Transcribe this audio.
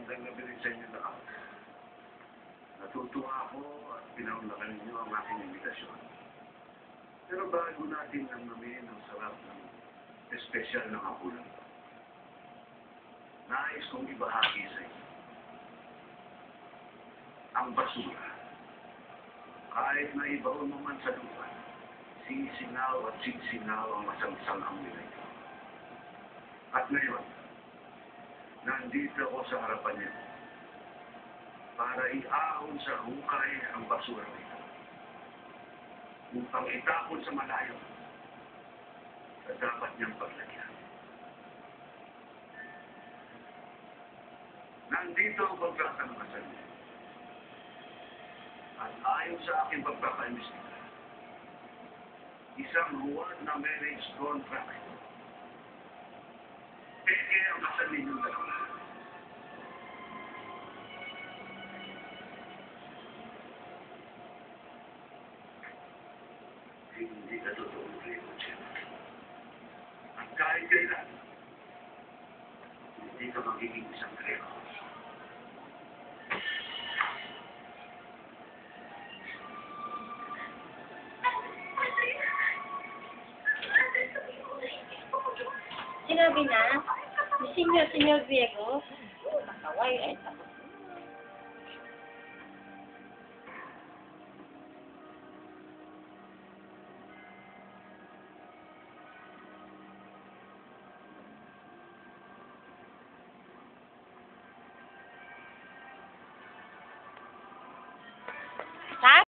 magandang gabi rin sa inyo lahat. Natutuwa ako at pinaunlakan ninyo ang aking imbitasyon. Pero bago natin namin ang sarap ng espesyal na hapunan, nais kong ibahagi sa inyo ang basura. Kahit na ibaon mo man sa lupa, sisingaw at sisingaw ang masangsang amoy na ito. At ngayon, nandito ako sa harapan niyo para iahon sa hukay ang basura nito upang itapon sa malayo sa dapat niyang paglagyan. Nandito ang pagtatanong sa inyo. At ayon sa aking pagpapaimbestiga, isang huwad na marriage contract. Peke ang kasal ninyong dalawa. Hindi ka totoong primo, Chen. At kahit kailan, hindi ka magiging isang primo. Sinabi na, ni Senyor Diego, nakaway ay